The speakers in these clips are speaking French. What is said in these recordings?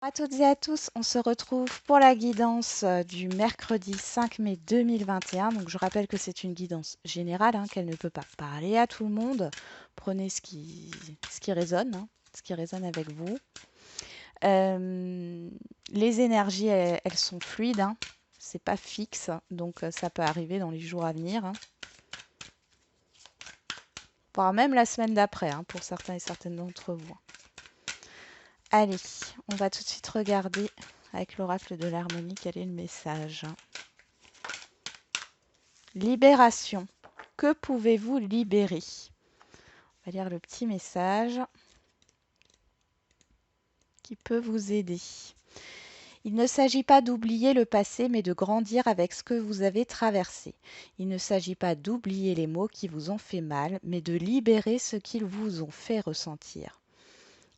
À toutes et à tous, on se retrouve pour la guidance du mercredi 5 mai 2021. Donc je rappelle que c'est une guidance générale, hein, qu'elle ne peut pas parler à tout le monde. Prenez ce qui résonne, hein, ce qui résonne avec vous. Euh, les énergies, elles sont fluides, hein, c'est pas fixe, donc ça peut arriver dans les jours à venir, hein, voire même la semaine d'après, hein, pour certains et certaines d'entre vous. Allez, on va tout de suite regarder avec l'oracle de l'harmonie quel est le message. Libération. Que pouvez-vous libérer? On va lire le petit message qui peut vous aider. Il ne s'agit pas d'oublier le passé, mais de grandir avec ce que vous avez traversé. Il ne s'agit pas d'oublier les mots qui vous ont fait mal, mais de libérer ce qu'ils vous ont fait ressentir.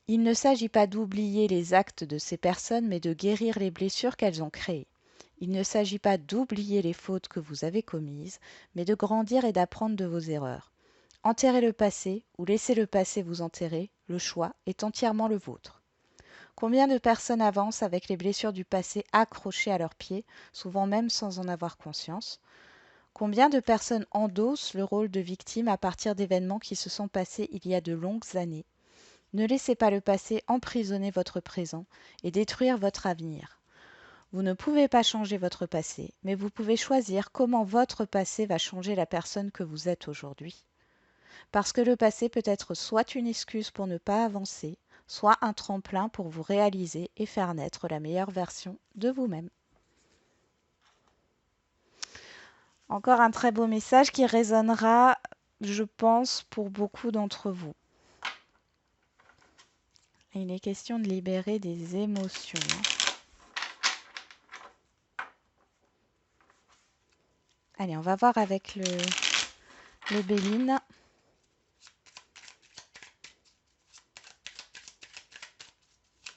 Il ne s'agit pas d'oublier les actes de ces personnes, mais de guérir les blessures qu'elles ont créées. Il ne s'agit pas d'oublier les fautes que vous avez commises, mais de grandir et d'apprendre de vos erreurs. Enterrer le passé ou laisser le passé vous enterrer, le choix est entièrement le vôtre. Combien de personnes avancent avec les blessures du passé accrochées à leurs pieds, souvent même sans en avoir conscience? Combien de personnes endossent le rôle de victime à partir d'événements qui se sont passés il y a de longues années? Ne laissez pas le passé emprisonner votre présent et détruire votre avenir. Vous ne pouvez pas changer votre passé, mais vous pouvez choisir comment votre passé va changer la personne que vous êtes aujourd'hui. Parce que le passé peut être soit une excuse pour ne pas avancer, soit un tremplin pour vous réaliser et faire naître la meilleure version de vous-même. Encore un très beau message qui résonnera, je pense, pour beaucoup d'entre vous. Il est question de libérer des émotions. Allez, on va voir avec le Béline.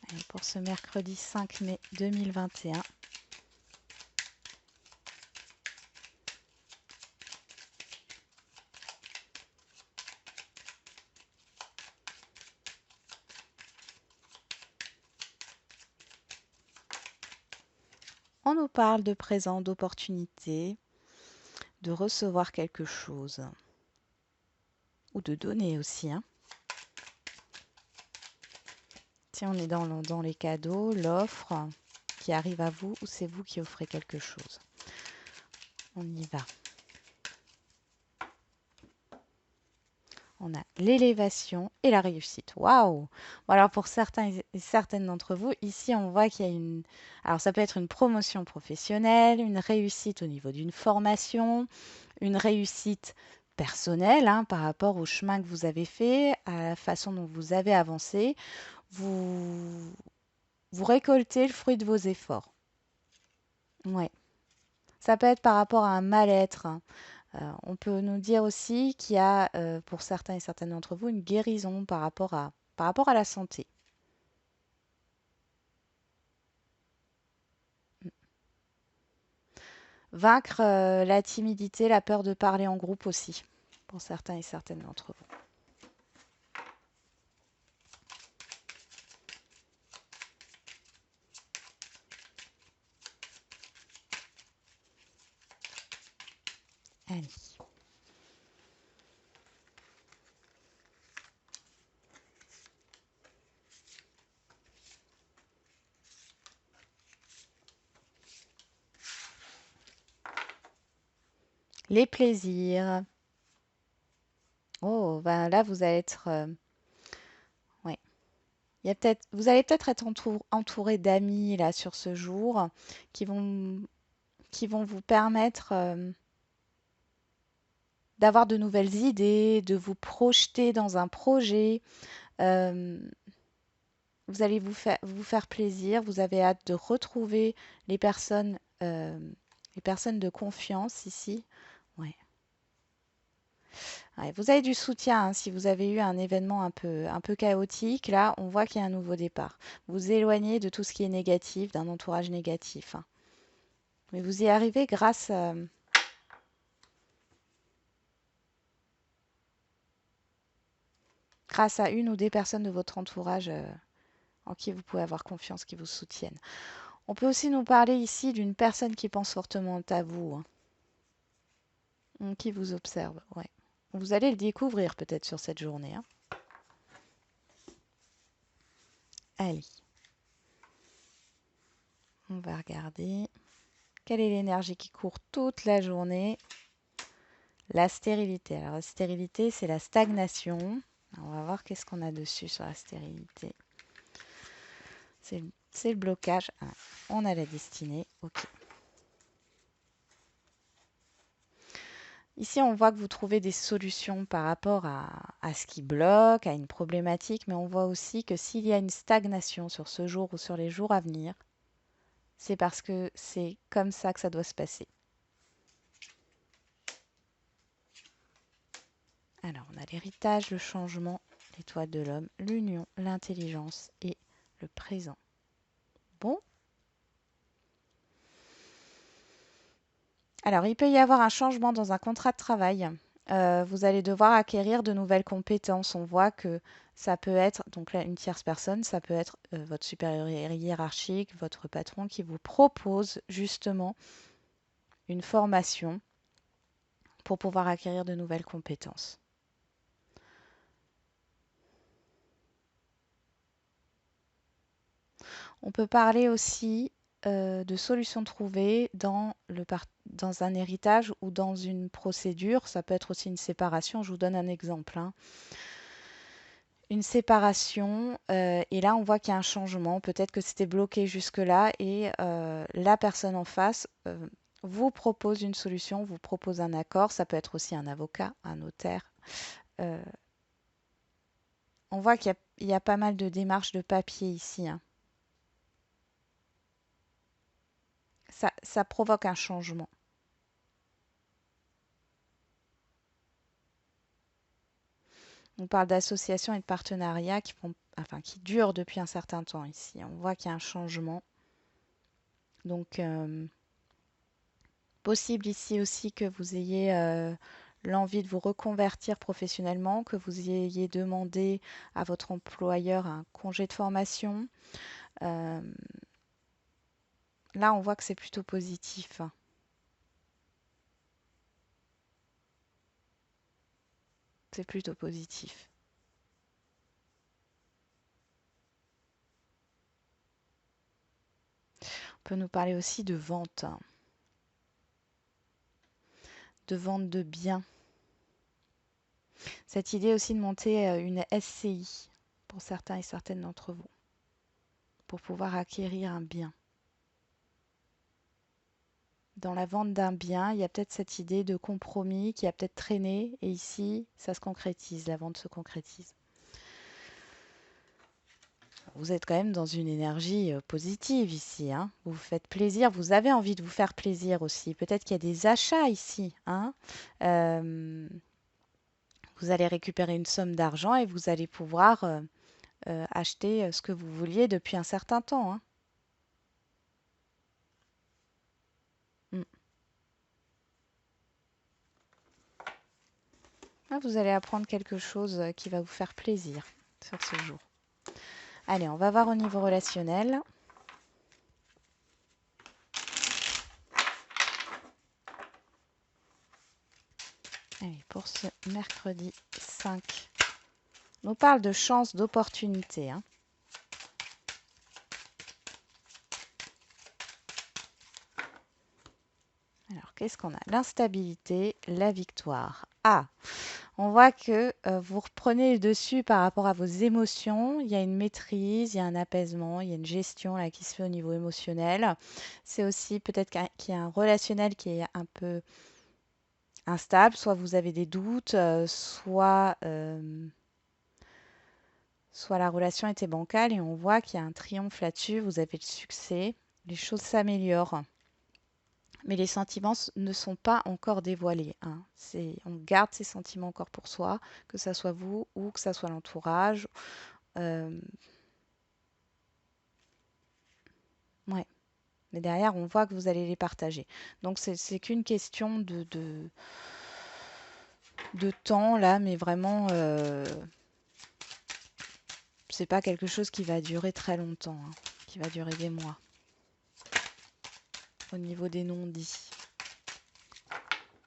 Allez, pour ce mercredi 5 mai 2021. On nous parle de présent, d'opportunité, de recevoir quelque chose. Ou de donner aussi, hein. Si on est dans les cadeaux, l'offre qui arrive à vous ou c'est vous qui offrez quelque chose. On y va. On a l'élévation et la réussite. Waouh! Bon, alors pour certains et certaines d'entre vous, ici on voit qu'il y a une... Alors ça peut être une promotion professionnelle, une réussite au niveau d'une formation, une réussite personnelle, hein, par rapport au chemin que vous avez fait, à la façon dont vous avez avancé. Vous, vous récoltez le fruit de vos efforts. Ouais. Ça peut être par rapport à un mal-être, hein. On peut nous dire aussi qu'il y a, pour certains et certaines d'entre vous, une guérison par rapport à la santé. Vaincre la timidité, la peur de parler en groupe aussi, pour certains et certaines d'entre vous. Allez. Les plaisirs. Oh, ben là, vous allez être... ouais. Il y a peut-être, vous allez peut-être être entouré d'amis là sur ce jour qui vont, qui vont vous permettre d'avoir de nouvelles idées, de vous projeter dans un projet. Euh, Vous allez vous faire plaisir. Vous avez hâte de retrouver euh, les personnes de confiance ici. Ouais. Ouais, vous avez du soutien, hein, si vous avez eu un événement un peu chaotique. Là, on voit qu'il y a un nouveau départ. Vous éloignez de tout ce qui est négatif, d'un entourage négatif, hein. Mais vous y arrivez grâce à une ou des personnes de votre entourage en qui vous pouvez avoir confiance, qui vous soutiennent. On peut aussi nous parler ici d'une personne qui pense fortement à vous, hein, qui vous observe. Ouais. Vous allez le découvrir peut-être sur cette journée, hein. Allez, on va regarder. Quelle est l'énergie qui court toute la journée? La stérilité. Alors la stérilité, c'est la stagnation. On va voir qu'est-ce qu'on a dessus sur la stérilité. C'est le blocage. Ah, on a la destinée. Ok. Ici, on voit que vous trouvez des solutions par rapport à ce qui bloque, à une problématique, mais on voit aussi que s'il y a une stagnation sur ce jour ou sur les jours à venir, c'est parce que c'est comme ça que ça doit se passer. Alors, on a l'héritage, le changement, l'étoile de l'homme, l'union, l'intelligence et le présent. Bon. Alors, il peut y avoir un changement dans un contrat de travail. Vous allez devoir acquérir de nouvelles compétences. On voit que ça peut être, donc là, une tierce personne, ça peut être votre supérieur hiérarchique, votre patron qui vous propose justement une formation pour pouvoir acquérir de nouvelles compétences. On peut parler aussi de solutions trouvées dans un héritage ou dans une procédure. Ça peut être aussi une séparation. Je vous donne un exemple, hein. Une séparation, et là on voit qu'il y a un changement. Peut-être que c'était bloqué jusque-là et la personne en face vous propose une solution, vous propose un accord. Ça peut être aussi un avocat, un notaire. Euh, on voit qu'il y a pas mal de démarches de papier ici, hein. Ça provoque un changement. On parle d'associations et de partenariats qui durent depuis un certain temps ici. On voit qu'il y a un changement. Donc, possible ici aussi que vous ayez l'envie de vous reconvertir professionnellement, que vous ayez demandé à votre employeur un congé de formation. Euh, Là, on voit que c'est plutôt positif. C'est plutôt positif. On peut nous parler aussi de vente de biens. Cette idée aussi de monter une SCI pour certains et certaines d'entre vous, pour pouvoir acquérir un bien. Dans la vente d'un bien, il y a peut-être cette idée de compromis qui a peut-être traîné, et ici, ça se concrétise, la vente se concrétise. Vous êtes quand même dans une énergie positive ici, hein. Vous vous faites plaisir, vous avez envie de vous faire plaisir aussi. Peut-être qu'il y a des achats ici, hein. Vous allez récupérer une somme d'argent et vous allez pouvoir acheter ce que vous vouliez depuis un certain temps, hein. Mm. Ah, vous allez apprendre quelque chose qui va vous faire plaisir sur ce jour. Allez, on va voir au niveau relationnel. Allez, pour ce mercredi 5, on nous parle de chance, d'opportunité, hein. Alors, qu'est-ce qu'on a? L'instabilité, la victoire. Ah, on voit que vous reprenez le dessus par rapport à vos émotions. Il y a une maîtrise, il y a un apaisement, il y a une gestion là, qui se fait au niveau émotionnel. C'est aussi peut-être qu'il y a un relationnel qui est un peu instable. Soit vous avez des doutes, soit la relation était bancale et on voit qu'il y a un triomphe là-dessus. Vous avez le succès, les choses s'améliorent. Mais les sentiments ne sont pas encore dévoilés, hein. On garde ces sentiments encore pour soi, que ça soit vous ou que ça soit l'entourage. Euh, ouais. Mais derrière, on voit que vous allez les partager. Donc c'est qu'une question de temps là, mais vraiment, c'est pas quelque chose qui va durer très longtemps, hein, qui va durer des mois. Au niveau des non-dits.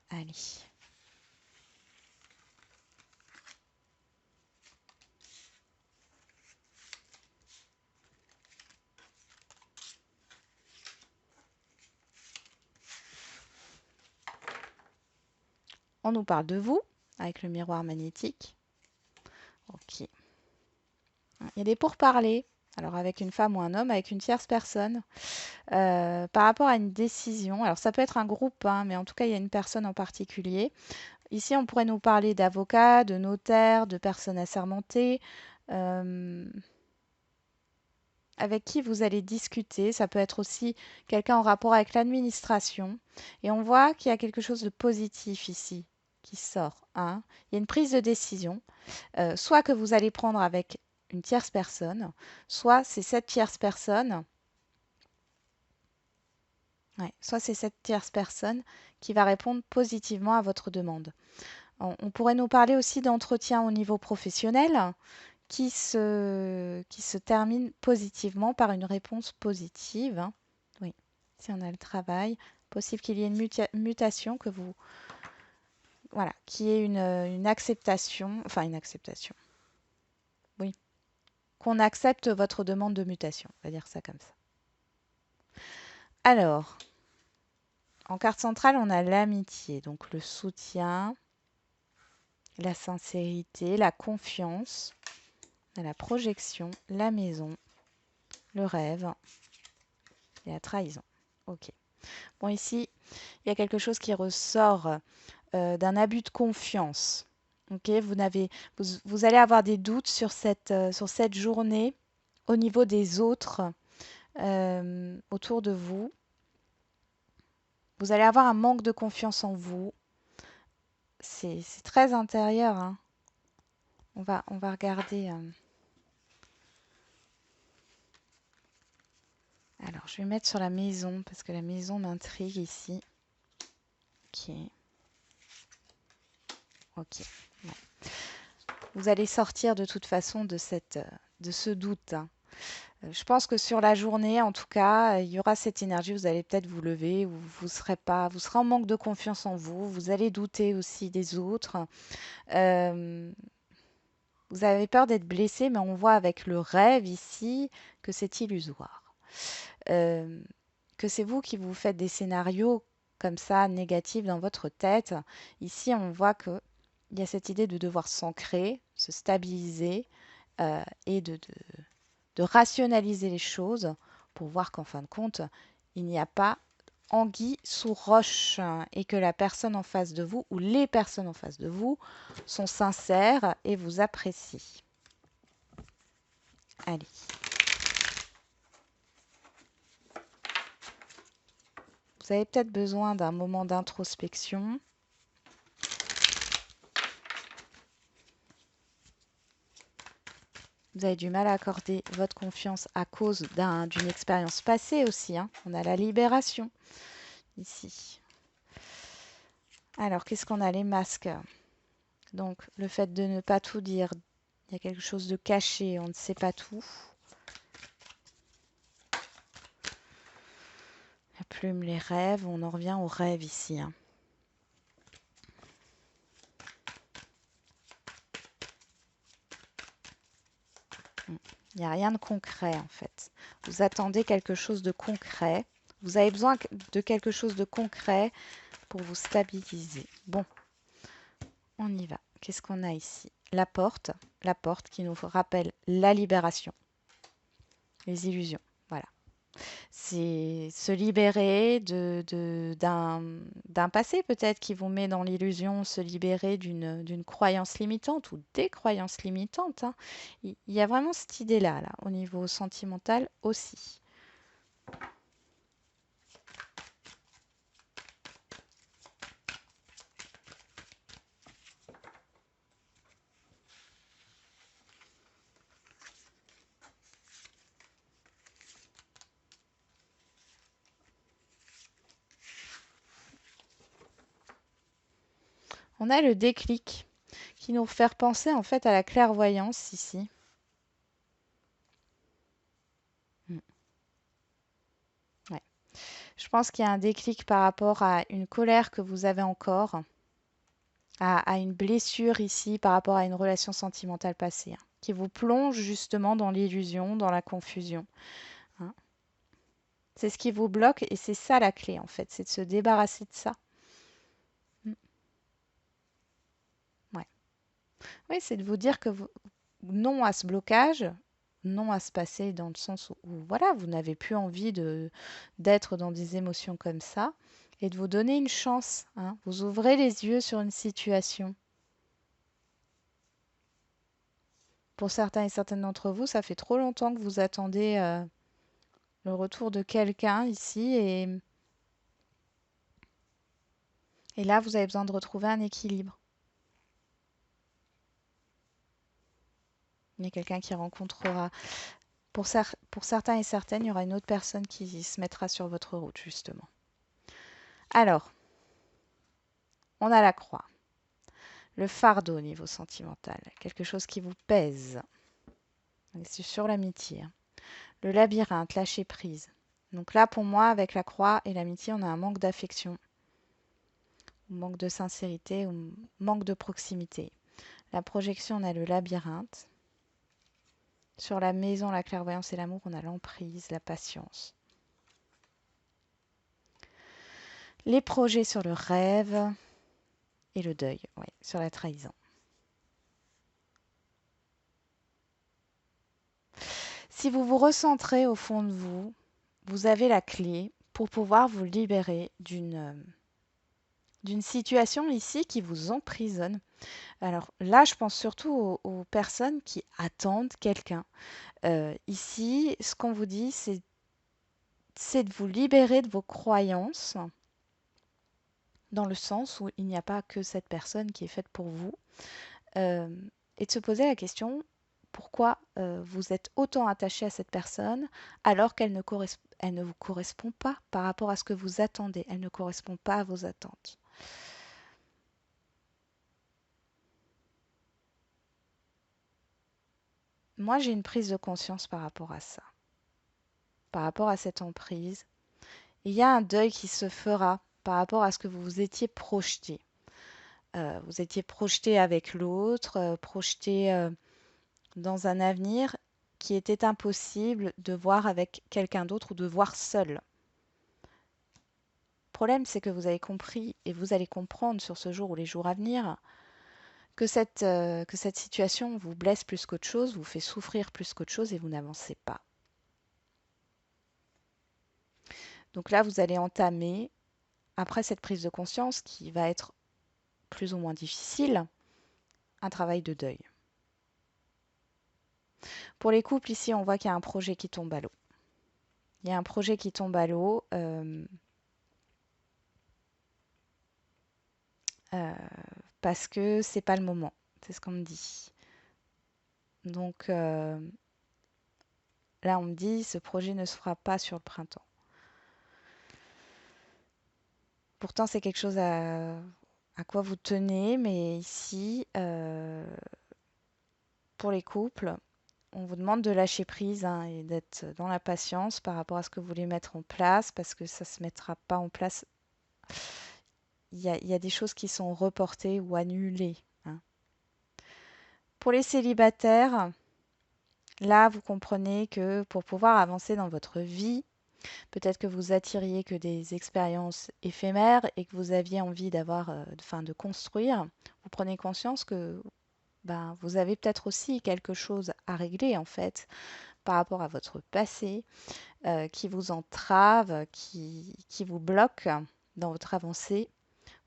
Allez. On nous parle de vous, avec le miroir magnétique. Ok. Il y a des pourparlers. Alors avec une femme ou un homme, avec une tierce personne. Par rapport à une décision. Alors ça peut être un groupe, hein, mais en tout cas, il y a une personne en particulier. Ici, on pourrait nous parler d'avocats, de notaires, de personnes assermentées, avec qui vous allez discuter. Ça peut être aussi quelqu'un en rapport avec l'administration. Et on voit qu'il y a quelque chose de positif ici qui sort, hein. Il y a une prise de décision, soit que vous allez prendre avec une tierce personne, soit c'est cette tierce personne, ouais, soit c'est cette tierce personne qui va répondre positivement à votre demande. On pourrait nous parler aussi d'entretien au niveau professionnel qui se termine positivement par une réponse positive, hein. Oui, si on a le travail, possible qu'il y ait une mutation, que vous, voilà, qu'il y ait une acceptation, enfin une acceptation, oui, qu'on accepte votre demande de mutation, on va dire ça comme ça. Alors, en carte centrale, on a l'amitié, donc le soutien, la sincérité, la confiance, la projection, la maison, le rêve et la trahison. Ok. Bon, ici, il y a quelque chose qui ressort d'un abus de confiance. Ok, vous allez avoir des doutes sur cette journée au niveau des autres autour de vous. Vous allez avoir un manque de confiance en vous. C'est très intérieur, hein. On va regarder. Alors, je vais mettre sur la maison parce que la maison m'intrigue ici. Ok. Ok. Ouais. Vous allez sortir de toute façon de ce doute, hein. Je pense que sur la journée, en tout cas, il y aura cette énergie. Vous allez peut-être vous lever ou vous serez en manque de confiance en vous. Vous allez douter aussi des autres. Euh, vous avez peur d'être blessé, mais on voit avec le rêve ici que c'est illusoire. Euh, que c'est vous qui vous faites des scénarios comme ça négatifs dans votre tête. Ici, on voit que il y a cette idée de devoir s'ancrer, se stabiliser et de rationaliser les choses pour voir qu'en fin de compte, il n'y a pas anguille sous roche, hein, et que la personne en face de vous ou les personnes en face de vous sont sincères et vous apprécient. Allez. Vous avez peut-être besoin d'un moment d'introspection. Vous avez du mal à accorder votre confiance à cause d'une expérience passée aussi, hein. On a la libération ici. Alors, qu'est-ce qu'on a? Les masques. Donc, le fait de ne pas tout dire. Il y a quelque chose de caché, on ne sait pas tout. La plume, les rêves, on en revient aux rêves ici, hein. Il n'y a rien de concret en fait. Vous attendez quelque chose de concret. Vous avez besoin de quelque chose de concret pour vous stabiliser. Bon, on y va. Qu'est-ce qu'on a ici? La porte qui nous rappelle la libération, les illusions. Voilà. C'est se libérer d'un passé peut-être qui vous met dans l'illusion, se libérer d'une croyance limitante ou des croyances limitantes, hein. Il y a vraiment cette idée-là, là, au niveau sentimental aussi. On a le déclic qui nous fait penser en fait à la clairvoyance ici. Je pense qu'il y a un déclic par rapport à une colère que vous avez encore, à une blessure ici par rapport à une relation sentimentale passée, hein, qui vous plonge justement dans l'illusion, dans la confusion, hein. C'est ce qui vous bloque et c'est ça la clé en fait, c'est de se débarrasser de ça. Mm. Ouais. Oui, c'est de vous dire que non à ce blocage, non à ce passé dans le sens où, voilà, vous n'avez plus envie d'être dans des émotions comme ça et de vous donner une chance, hein. Vous ouvrez les yeux sur une situation. Pour certains et certaines d'entre vous, ça fait trop longtemps que vous attendez le retour de quelqu'un ici et là, vous avez besoin de retrouver un équilibre. Il y a quelqu'un qui rencontrera. Pour certains et certaines, il y aura une autre personne qui se mettra sur votre route, justement. Alors, on a la croix. Le fardeau au niveau sentimental, quelque chose qui vous pèse. C'est sur l'amitié, hein. Le labyrinthe, lâcher prise. Donc là, pour moi, avec la croix et l'amitié, on a un manque d'affection, manque de sincérité, ou manque de proximité. La projection, on a le labyrinthe. Sur la maison, la clairvoyance et l'amour, on a l'emprise, la patience. Les projets sur le rêve et le deuil, oui, sur la trahison. Si vous vous recentrez au fond de vous, vous avez la clé pour pouvoir vous libérer d'une situation ici qui vous emprisonne. Alors là, je pense surtout aux personnes qui attendent quelqu'un. Ici, ce qu'on vous dit, c'est de vous libérer de vos croyances, dans le sens où il n'y a pas que cette personne qui est faite pour vous, euh, et de se poser la question, pourquoi vous êtes autant attaché à cette personne alors elle ne vous correspond pas par rapport à ce que vous attendez, elle ne correspond pas à vos attentes. Moi, j'ai une prise de conscience par rapport à ça, par rapport à cette emprise. Il y a un deuil qui se fera par rapport à ce que vous vous étiez projeté. Vous étiez projeté avec l'autre, projeté dans un avenir qui était impossible de voir avec quelqu'un d'autre ou de voir seul. Le problème, c'est que vous avez compris et vous allez comprendre sur ce jour ou les jours à venir que cette situation vous blesse plus qu'autre chose, vous fait souffrir plus qu'autre chose et vous n'avancez pas. Donc là, vous allez entamer, après cette prise de conscience qui va être plus ou moins difficile, un travail de deuil. Pour les couples, ici, on voit qu'il y a un projet qui tombe à l'eau. Il y a un projet qui tombe à l'eau parce que c'est pas le moment. C'est ce qu'on me dit. Donc là, on me dit, ce projet ne se fera pas sur le printemps. Pourtant, c'est quelque chose à quoi vous tenez, mais ici, pour les couples, on vous demande de lâcher prise, hein, et d'être dans la patience par rapport à ce que vous voulez mettre en place, parce que ça ne se mettra pas en place. Il y a des choses qui sont reportées ou annulées, hein. Pour les célibataires, là, vous comprenez que pour pouvoir avancer dans votre vie, peut-être que vous attiriez que des expériences éphémères et que vous aviez envie de construire. Vous prenez conscience que ben, vous avez peut-être aussi quelque chose à régler en fait par rapport à votre passé, qui vous entrave, qui vous bloque dans votre avancée.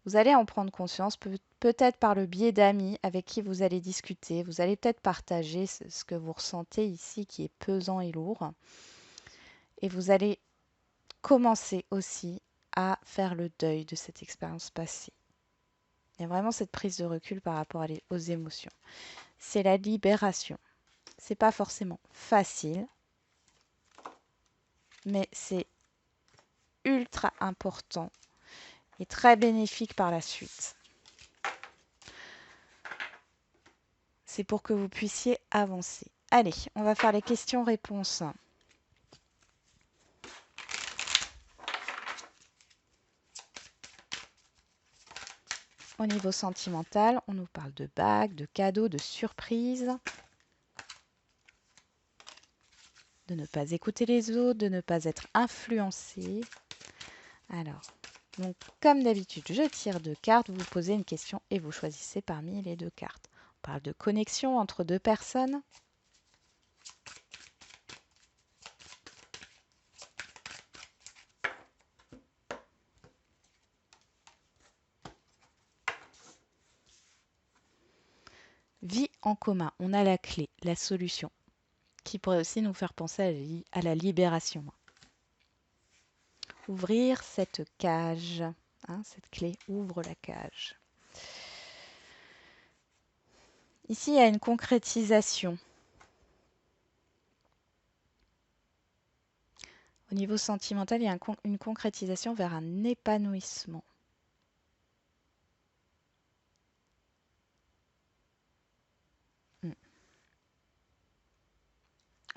Vous allez en prendre conscience, peut-être par le biais d'amis avec qui vous allez discuter. Vous allez peut-être partager ce que vous ressentez ici qui est pesant et lourd. Et vous allez commencer aussi à faire le deuil de cette expérience passée. Il y a vraiment cette prise de recul par rapport aux émotions. C'est la libération. C'est pas forcément facile, mais c'est ultra important et très bénéfique par la suite. C'est pour que vous puissiez avancer. Allez, on va faire les questions-réponses. Au niveau sentimental, on nous parle de bagues, de cadeaux, de surprises, de ne pas écouter les autres, de ne pas être influencé. Alors, donc comme d'habitude, je tire 2 cartes, vous vous posez une question et vous choisissez parmi les 2 cartes. On parle de connexion entre 2 personnes. Vie en commun, on a la clé, la solution, qui pourrait aussi nous faire penser à la libération. Ouvrir cette cage, hein, cette clé ouvre la cage. Ici, il y a une concrétisation. Au niveau sentimental, il y a une concrétisation vers un épanouissement.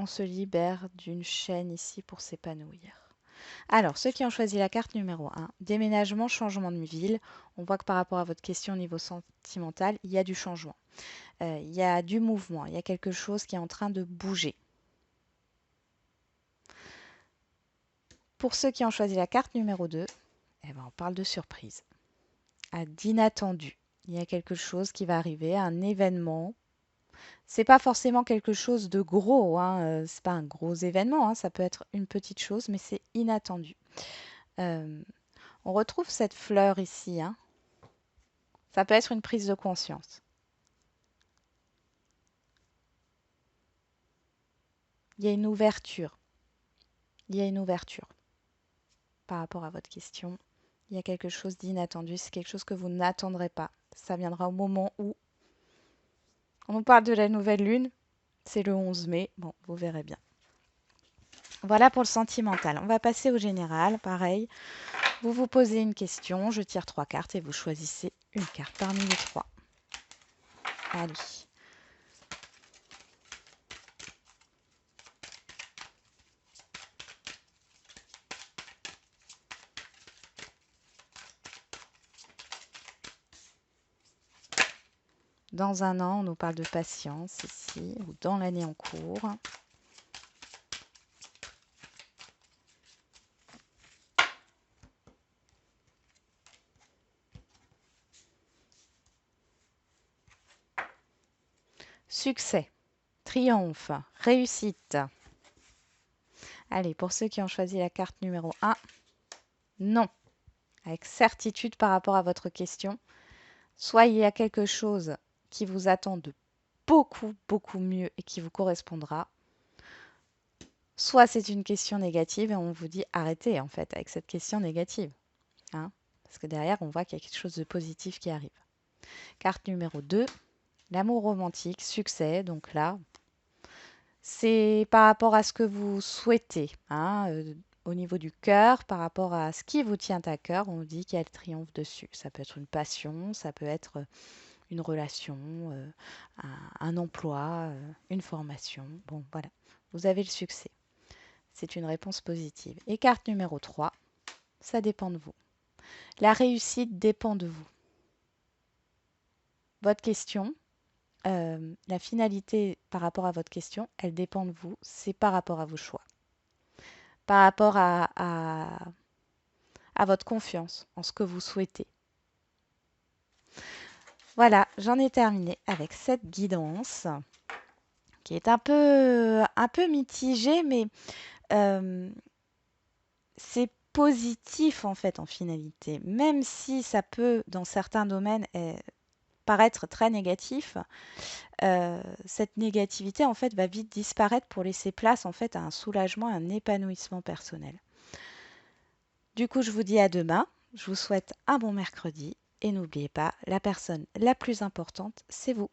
On se libère d'une chaîne ici pour s'épanouir. Alors, ceux qui ont choisi la carte numéro 1, déménagement, changement de ville, on voit que par rapport à votre question au niveau sentimental, il y a du changement. Il y a du mouvement, il y a quelque chose qui est en train de bouger. Pour ceux qui ont choisi la carte numéro 2, eh ben, on parle de surprise, d'inattendu. Il y a quelque chose qui va arriver, un événement. C'est pas forcément quelque chose de gros, hein, c'est pas un gros événement, hein, ça peut être une petite chose, mais c'est inattendu. On retrouve cette fleur ici, hein. Ça peut être une prise de conscience. Il y a une ouverture. Il y a une ouverture par rapport à votre question. Il y a quelque chose d'inattendu. C'est quelque chose que vous n'attendrez pas. Ça viendra au moment où on nous parle de la nouvelle lune. C'est le 11 mai. Bon, vous verrez bien. Voilà pour le sentimental. On va passer au général. Pareil, vous vous posez une question. Je tire 3 cartes et vous choisissez une carte parmi les 3. Allez. Dans un an, on nous parle de patience ici, ou dans l'année en cours. Succès, triomphe, réussite. Allez, pour ceux qui ont choisi la carte numéro 1, non. Avec certitude par rapport à votre question. Soit il y a quelque chose qui vous attend de beaucoup, beaucoup mieux et qui vous correspondra. Soit c'est une question négative et on vous dit arrêtez en fait avec cette question négative. Hein, parce que derrière, on voit qu'il y a quelque chose de positif qui arrive. Carte numéro 2, l'amour romantique, succès. Donc là, c'est par rapport à ce que vous souhaitez. Hein, au niveau du cœur, par rapport à ce qui vous tient à cœur, on dit qu'il y a le triomphe dessus. Ça peut être une passion, ça peut être une relation, un emploi, une formation. Bon, voilà, vous avez le succès. C'est une réponse positive. Et carte numéro 3, ça dépend de vous. La réussite dépend de vous. Votre question, la finalité par rapport à votre question, elle dépend de vous. C'est par rapport à vos choix. Par rapport à votre confiance en ce que vous souhaitez. Voilà, j'en ai terminé avec cette guidance qui est un peu mitigée, mais c'est positif en fait en finalité. Même si ça peut, dans certains domaines, paraître très négatif, cette négativité en fait va vite disparaître pour laisser place en fait à un soulagement, à un épanouissement personnel. Du coup, je vous dis à demain. Je vous souhaite un bon mercredi et n'oubliez pas, la personne la plus importante, c'est vous.